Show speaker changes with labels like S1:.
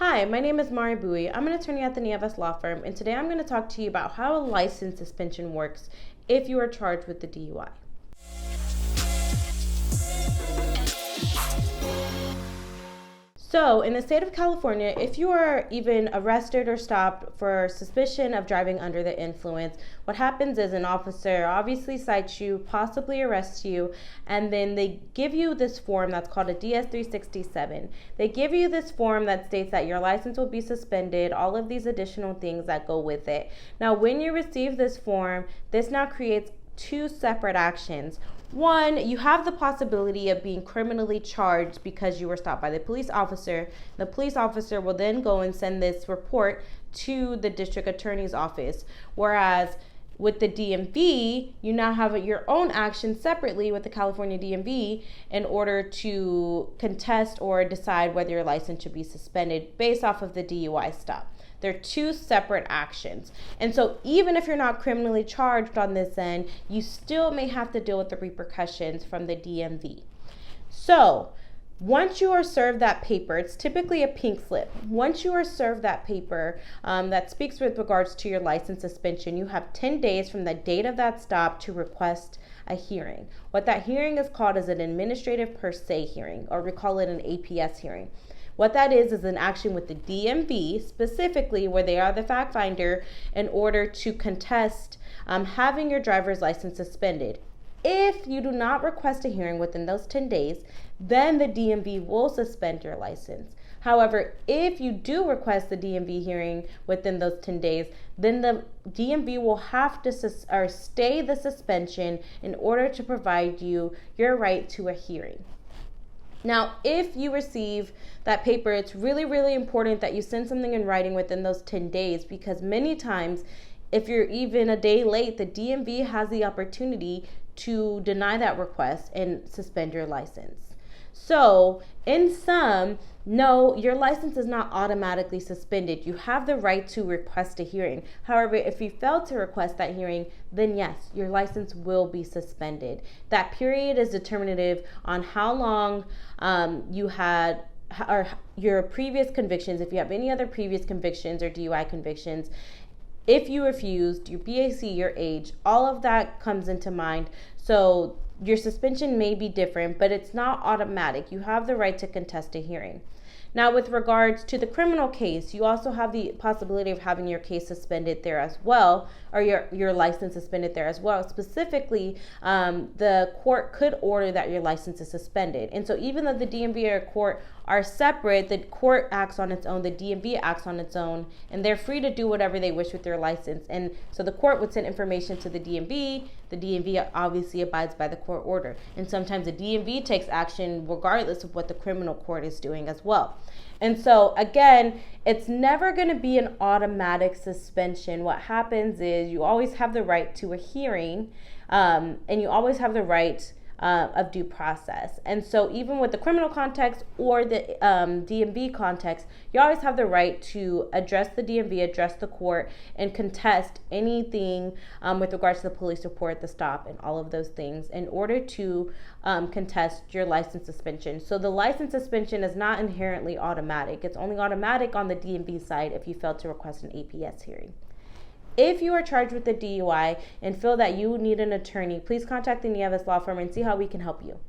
S1: Hi, my name is Mari Bowie. I'm an attorney at the Nieves Law Firm, and today I'm going to talk to you about how a license suspension works if you are charged with the DUI. So, in the state of California, if you are even arrested or stopped for suspicion of driving under the influence, what happens is an officer obviously cites you, possibly arrests you, and then they give you this form that's called a DS-367. They give you this form that states that your license will be suspended, all of these additional things that go with it. Now, when you receive this form, this now creates two separate actions. One, you have the possibility of being criminally charged because you were stopped by the police officer. The police officer will then go and send this report to the district attorney's office. Whereas with the DMV, you now have your own action separately with the California DMV in order to contest or decide whether your license should be suspended based off of the DUI stop. They're two separate actions. And so even if you're not criminally charged on this end, you still may have to deal with the repercussions from the DMV. So once you are served that paper, it's typically a pink slip. Once you are served that paper that speaks with regards to your license suspension, you have 10 days from the date of that stop to request a hearing. What that hearing is called is an administrative per se hearing, or we call it an APS hearing. What that is an action with the DMV, specifically where they are the fact finder, in order to contest having your driver's license suspended. If you do not request a hearing within those 10 days, then the DMV will suspend your license. However, if you do request the DMV hearing within those 10 days, then the DMV will have to stay the suspension in order to provide you your right to a hearing. Now, if you receive that paper, it's really, really important that you send something in writing within those 10 days, because many times, if you're even a day late, the DMV has the opportunity to deny that request and suspend your license. So, in sum, no, your license is not automatically suspended. You have the right to request a hearing. However, if you fail to request that hearing, then yes, your license will be suspended. That period is determinative on how long you had or your previous convictions, if you have any other previous convictions or DUI convictions. If you refused, your BAC, your age, all of that comes into mind. So your suspension may be different, but it's not automatic. You have the right to contest a hearing. Now, with regards to the criminal case, you also have the possibility of having your case suspended there as well, or your license suspended there as well. Specifically, the court could order that your license is suspended. And so even though the DMV or court are separate, the court acts on its own, the DMV acts on its own, and they're free to do whatever they wish with their license. And so the court would send information to the DMV obviously abides by the court order. And sometimes the DMV takes action regardless of what the criminal court is doing as well. And so again, it's never going to be an automatic suspension. What happens is you always have the right to a hearing, and you always have the right of due process. And so even with the criminal context or the DMV context, you always have the right to address the DMV, address the court, and contest anything with regards to the police report, the stop, and all of those things in order to contest your license suspension. So the license suspension is not inherently automatic. It's only automatic on the DMV side if you fail to request an APS hearing. If you are charged with a DUI and feel that you need an attorney, please contact the Nieves Law Firm and see how we can help you.